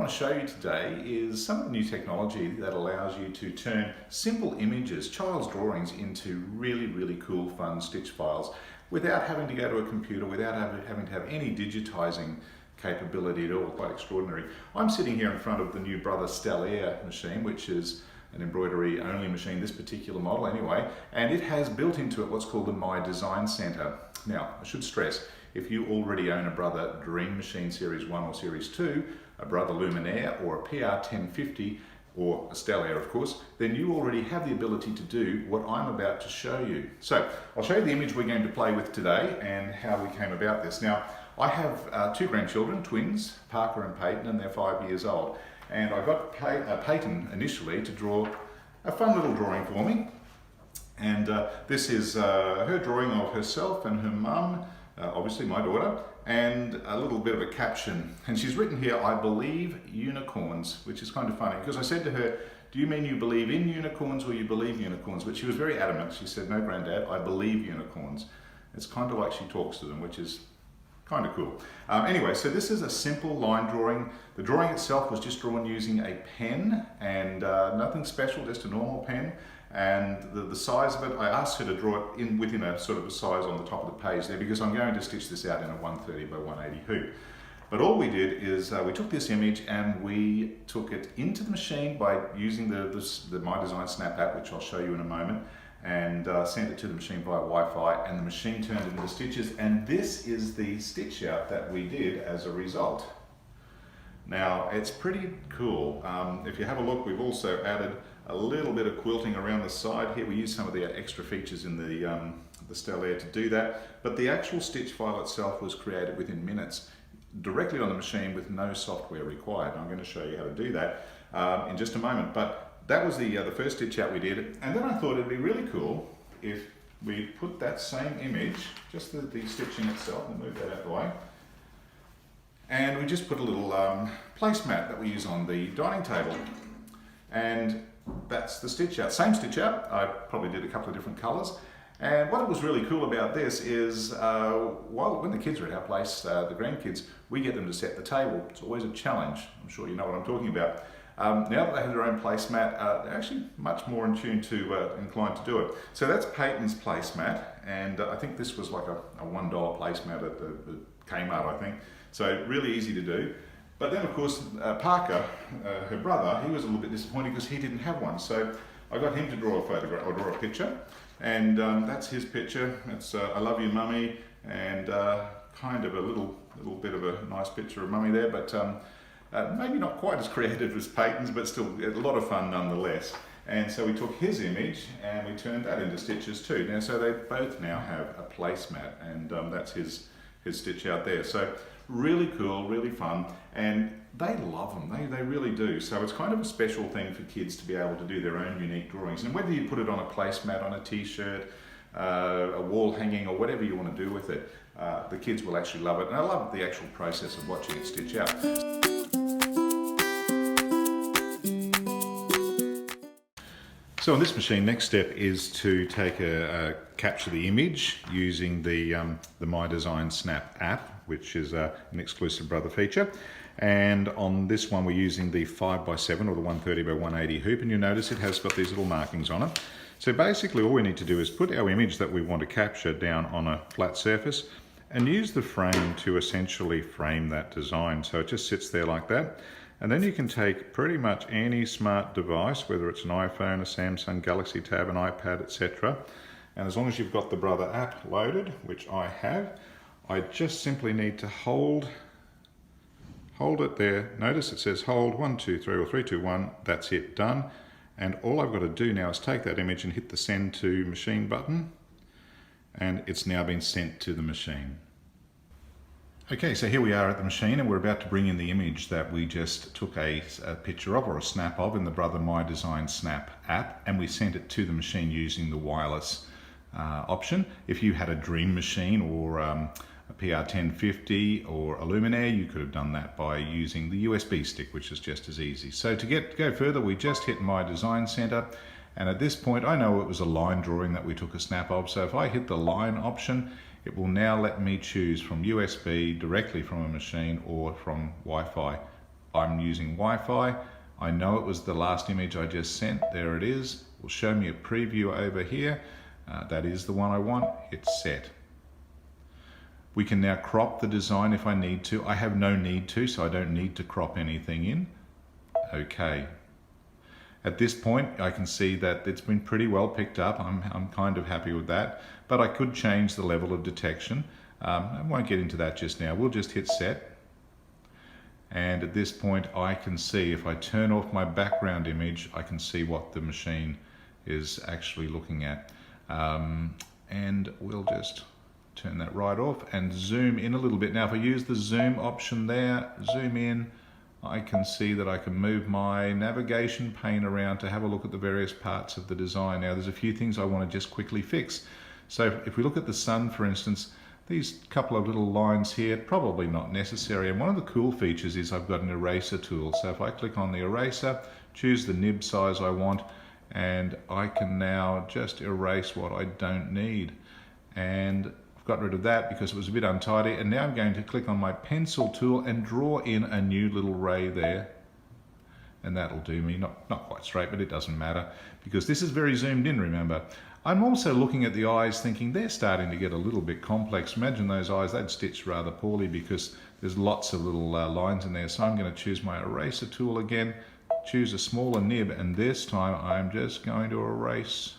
want to show you today is some of the new technology that allows you to turn simple images, child's drawings, into really, really cool, fun stitch files without having to go to a computer, without having to have any digitizing capability at all. Quite extraordinary. I'm sitting here in front of the new Brother Stellaire machine, which is an embroidery only machine, this particular model anyway, and it has built into it what's called the My Design Center. Now, I should stress, if you already own a Brother Dream Machine Series 1 or Series 2, a Brother Luminaire or a PR1050 or a Stellaire of course, then you already have the ability to do what I'm about to show you. So I'll show you the image we're going to play with today and how we came about this. Now, I have two grandchildren, twins, Parker and Peyton, and they're 5 years old. And I got Peyton initially to draw a fun little drawing for me. And this is her drawing of herself and her mum, obviously my daughter, and a little bit of a caption. And she's written here, "I believe unicorns," which is kind of funny because I said to her, "Do you mean you believe in unicorns or you believe unicorns?" But she was very adamant. She said, "No, Granddad, I believe unicorns." It's kind of like she talks to them, which is kind of cool. Anyway, so this is a simple line drawing. The drawing itself was just drawn using a pen and nothing special, just a normal pen. And the size of it, I asked her to draw it within a sort of a size on the top of the page there because I'm going to stitch this out in a 130 by 180 hoop. But all we did is we took this image and we took it into the machine by using the My Design Snap app, which I'll show you in a moment, and sent it to the machine via Wi-Fi, and the machine turned it into stitches, and this is the stitch out that we did as a result. Now, it's pretty cool. If you have a look, we've also added a little bit of quilting around the side here. We use some of the extra features in the Stellaire to do that, but the actual stitch file itself was created within minutes, directly on the machine with no software required. I'm going to show you how to do that in just a moment, but that was the first stitch out we did, and then I thought it'd be really cool if we put that same image, just the stitching itself, and move that out of the way, and we just put a little placemat that we use on the dining table, and that's the stitch out. Same stitch out. I probably did a couple of different colors. And what was really cool about this is when the kids are at our place, the grandkids, we get them to set the table. It's always a challenge. I'm sure you know what I'm talking about. Now that they have their own placemat, they're actually much more in tune to, inclined to do it. So that's Peyton's placemat, and I think this was like a $1 placemat at the Kmart, I think. So really easy to do. But then of course Parker, her brother, he was a little bit disappointed because he didn't have one. So I got him to draw a photograph, or draw a picture, and that's his picture. It's "I love you, Mummy," and kind of a little bit of a nice picture of Mummy there, but maybe not quite as creative as Peyton's, but still a lot of fun nonetheless. And so we took his image and we turned that into stitches too. Now, so they both now have a placemat, and that's his stitch out there. So really cool, really fun, and they love them. They really do. So it's kind of a special thing for kids to be able to do their own unique drawings. And whether you put it on a placemat, on a t-shirt, a wall hanging, or whatever you want to do with it, the kids will actually love it. And I love the actual process of watching it stitch out. So on this machine, next step is to take capture the image using the My Design Snap app, which is an exclusive Brother feature. And on this one, we're using the 5x7 or the 130 by 180 hoop, and you'll notice it has got these little markings on it. So basically all we need to do is put our image that we want to capture down on a flat surface and use the frame to essentially frame that design. So it just sits there like that. And then you can take pretty much any smart device, whether it's an iPhone, a Samsung Galaxy Tab, an iPad, etc. And as long as you've got the Brother app loaded, which I have, I just simply need to hold it there. Notice it says hold 1, 2, 3, or 3, 2, 1. That's it, done. And all I've got to do now is take that image and hit the send to machine button, and it's now been sent to the machine. Okay, so here we are at the machine, and we're about to bring in the image that we just took a picture of, or a snap of, in the Brother My Design Snap app, and we sent it to the machine using the wireless option. If you had a Dream machine or a PR1050 or a Luminaire, you could have done that by using the USB stick, which is just as easy. So to go further, we just hit My Design Center, and at this point I know it was a line drawing that we took a snap of, so if I hit the line option, it will now let me choose from USB, directly from a machine, or from Wi-Fi I'm using Wi-Fi. I know it was the last image I just sent. There it is. It will show me a preview over here. That is the one I want. Hit set. We can now crop the design if I need to. I have no need to, so I don't need to crop anything in. Okay. At this point, I can see that it's been pretty well picked up. I'm kind of happy with that, but I could change the level of detection. I won't get into that just now. We'll just hit set. And at this point, I can see, if I turn off my background image, I can see what the machine is actually looking at. And we'll just turn that right off and zoom in a little bit. Now, if I use the zoom option there, zoom in, I can see that I can move my navigation pane around to have a look at the various parts of the design. Now, there's a few things I want to just quickly fix. So if we look at the sun, for instance, these couple of little lines here, probably not necessary. And one of the cool features is I've got an eraser tool. So if I click on the eraser, choose the nib size I want, and I can now just erase what I don't need. And I've got rid of that because it was a bit untidy. And now I'm going to click on my pencil tool and draw in a new little ray there. And that'll do me, not quite straight, but it doesn't matter because this is very zoomed in, remember. I'm also looking at the eyes thinking they're starting to get a little bit complex. Imagine those eyes, they'd stitch rather poorly because there's lots of little lines in there. So I'm going to choose my eraser tool again, choose a smaller nib, and this time I'm just going to erase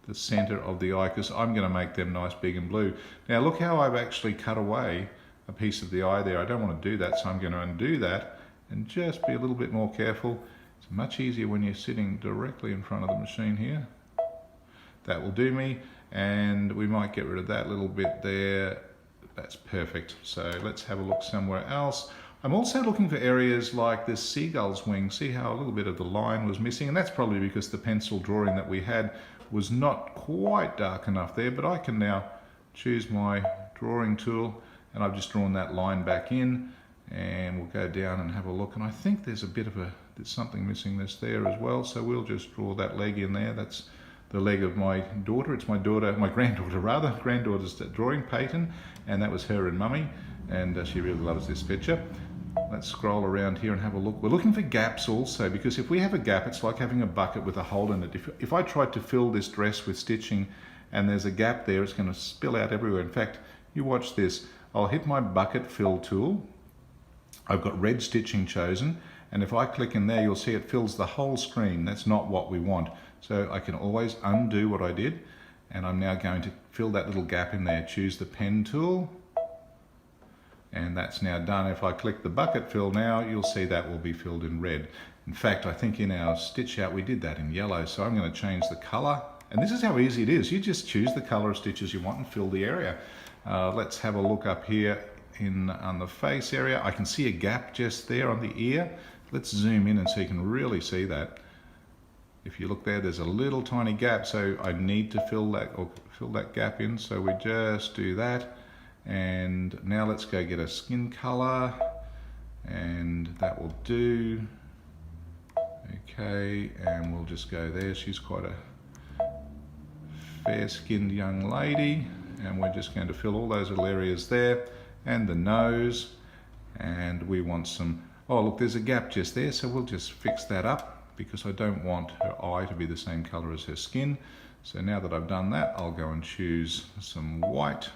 the center of the eye because I'm going to make them nice, big and blue. Now look how I've actually cut away a piece of the eye there. I don't want to do that, so I'm going to undo that and just be a little bit more careful. It's much easier when you're sitting directly in front of the machine here. That will do me, and we might get rid of that little bit there. That's perfect. So let's have a look somewhere else. I'm also looking for areas like this seagull's wing. See how a little bit of the line was missing, and that's probably because the pencil drawing that we had was not quite dark enough there, but I can now choose my drawing tool, and I've just drawn that line back in, and we'll go down and have a look. And I think there's there's something missing there as well, so we'll just draw that leg in there. That's the leg of my daughter. It's my granddaughter rather, granddaughter's drawing, Peyton, and that was her and Mummy, and she really loves this picture. Let's scroll around here and have a look. We're looking for gaps also, because if we have a gap, it's like having a bucket with a hole in it. If I tried to fill this dress with stitching and there's a gap there, it's going to spill out everywhere. In fact, you watch this. I'll hit my bucket fill tool. I've got red stitching chosen, and if I click in there, you'll see it fills the whole screen. That's not what we want. So I can always undo what I did, and I'm now going to fill that little gap in there. Choose the pen tool, and that's now done. If I click the bucket fill now, you'll see that will be filled in red. In fact, I think in our stitch out we did that in yellow, so I'm going to change the color. And this is how easy it is. You just choose the color of stitches you want and fill the area. Let's have a look up here on the face area. I can see a gap just there on the ear. Let's zoom in and so you can really see that. If you look there, there's a little tiny gap, so I need to fill that gap in. So we just do that. And now let's go get a skin color, and that will do. Okay, and we'll just go there. She's quite a fair-skinned young lady, and we're just going to fill all those little areas there, and the nose, and we want some, oh look, there's a gap just there, so we'll just fix that up because I don't want her eye to be the same color as her skin. So now that I've done that, I'll go and choose some white.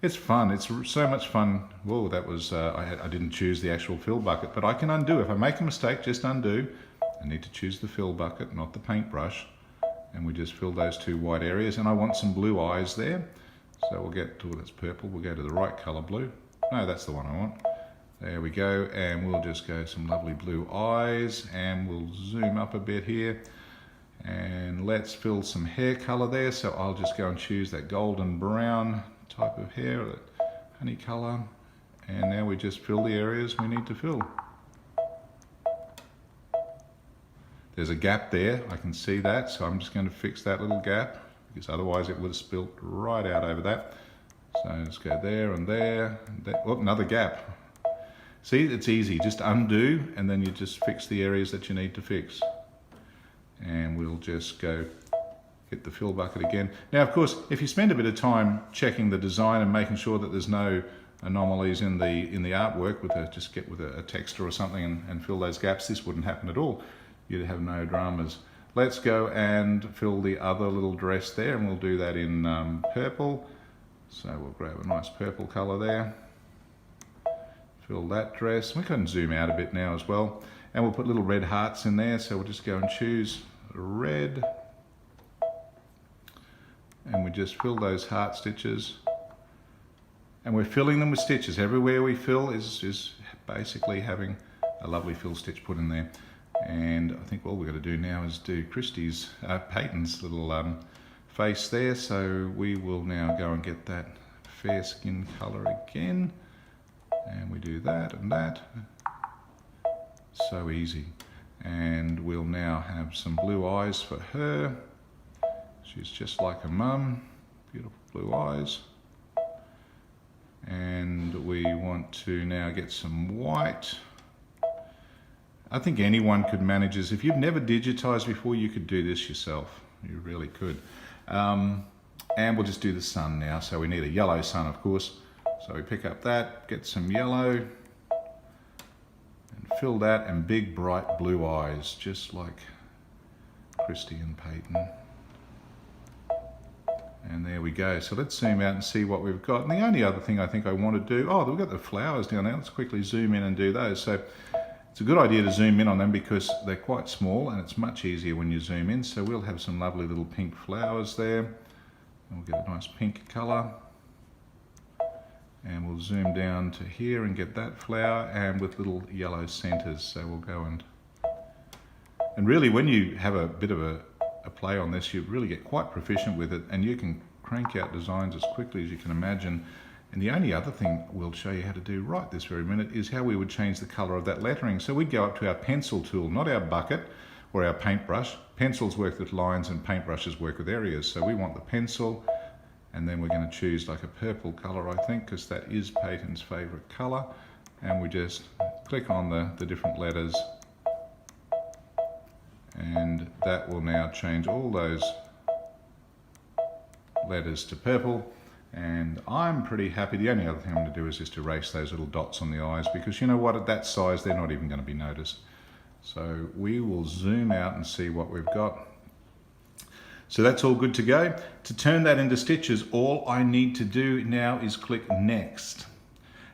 It's fun, it's so much fun. Whoa, that was, I didn't choose the actual fill bucket, but I can undo. If I make a mistake, just undo. I need to choose the fill bucket, not the paintbrush. And we just fill those two white areas, and I want some blue eyes there. So we'll get to, that's purple, we'll go to the right color blue. No, that's the one I want. There we go, and we'll just go some lovely blue eyes, and we'll zoom up a bit here. And let's fill some hair color there, so I'll just go and choose that golden brown type of hair, that honey color, and now we just fill the areas we need to fill. There's a gap there, I can see that, so I'm just going to fix that little gap because otherwise it would have spilt right out over that. So let's go there and there, and there. Oh, another gap. See, it's easy, just undo and then you just fix the areas that you need to fix. And we'll just go hit the fill bucket again. Now, of course, if you spend a bit of time checking the design and making sure that there's no anomalies in the artwork with just get with a texture or something and fill those gaps. This wouldn't happen at all. You'd have no dramas. Let's go and fill the other little dress there, and we'll do that in purple. So we'll grab a nice purple colour there. Fill that dress. We can zoom out a bit now as well. And we'll put little red hearts in there. So we'll just go and choose red. And we just fill those heart stitches. And we're filling them with stitches. Everywhere we fill is basically having a lovely fill stitch put in there. And I think all we've got to do now is do Peyton's little face there. So we will now go and get that fair skin colour again. And we do that and that. So easy. And we'll now have some blue eyes for her. She's just like her mum. Beautiful blue eyes. And we want to now get some white. I think anyone could manage this. If you've never digitized before, you could do this yourself. You really could. And we'll just do the sun now. So we need a yellow sun, of course. So we pick up that, get some yellow, and fill that, and big bright blue eyes, just like Christy and Peyton. And there we go. So let's zoom out and see what we've got. And the only other thing I think I want to do, oh, we've got the flowers down there. Let's quickly zoom in and do those. So it's a good idea to zoom in on them because they're quite small and it's much easier when you zoom in. So we'll have some lovely little pink flowers there. And we'll get a nice pink colour. And we'll zoom down to here and get that flower, and with little yellow centres. So we'll go and really when you have a bit of a play on this, you really get quite proficient with it, and you can crank out designs as quickly as you can imagine. And the only other thing we'll show you how to do right this very minute is how we would change the colour of that lettering. So we'd go up to our pencil tool, not our bucket or our paintbrush. Pencils work with lines and paintbrushes work with areas. So we want the pencil. And then we're going to choose like a purple colour, I think, because that is Peyton's favourite colour. And we just click on the different letters. And that will now change all those letters to purple. And I'm pretty happy. The only other thing I'm going to do is just erase those little dots on the eyes, because you know what, at that size, they're not even going to be noticed. So we will zoom out and see what we've got. So that's all good to go. To turn that into stitches, all I need to do now is click next.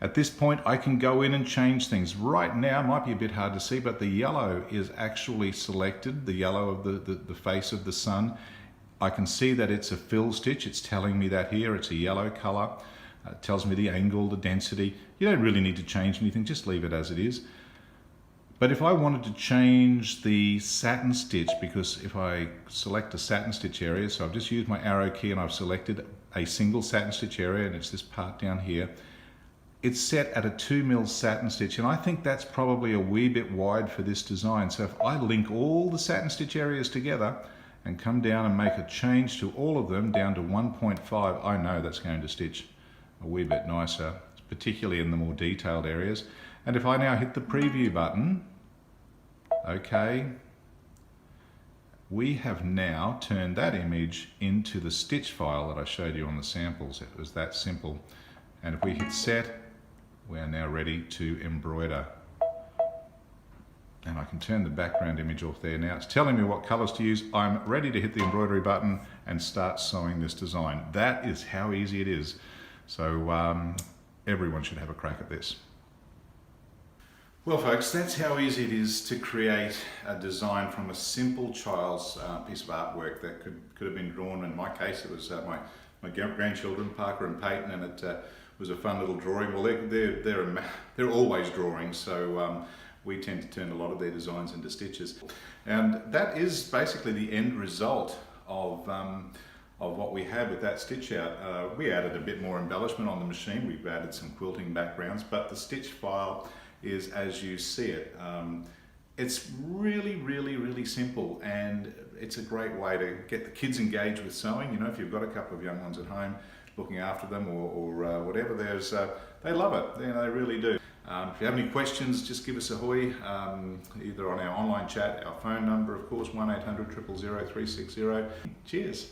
At this point, I can go in and change things. Right now, it might be a bit hard to see, but the yellow is actually selected, the yellow of the face of the sun. I can see that it's a fill stitch. It's telling me that here. It's a yellow color. It tells me the angle, the density. You don't really need to change anything. Just leave it as it is. But if I wanted to change the satin stitch, because if I select a satin stitch area, so I've just used my arrow key and I've selected a single satin stitch area, and it's this part down here, it's set at a 2mm satin stitch, and I think that's probably a wee bit wide for this design. So if I link all the satin stitch areas together and come down and make a change to all of them down to 1.5, I know that's going to stitch a wee bit nicer, particularly in the more detailed areas. And if I now hit the preview button, okay, we have now turned that image into the stitch file that I showed you on the samples. It was that simple. And if we hit set, we are now ready to embroider. And I can turn the background image off there now. It's telling me what colors to use. I'm ready to hit the embroidery button and start sewing this design. That is how easy it is. So everyone should have a crack at this. Well folks, that's how easy it is to create a design from a simple child's piece of artwork that could have been drawn. In my case, it was my grandchildren, Parker and Peyton, and it was a fun little drawing. Well, they're always drawing, so we tend to turn a lot of their designs into stitches. And that is basically the end result of what we had with that stitch out. We added a bit more embellishment on the machine. We've added some quilting backgrounds, but the stitch file is as you see it. It's really, really, really simple, and it's a great way to get the kids engaged with sewing. You know, if you've got a couple of young ones at home looking after them or whatever, they love it. You know, they really do. If you have any questions, just give us a hoy, either on our online chat, our phone number, of course, 1-800-000-360. Cheers.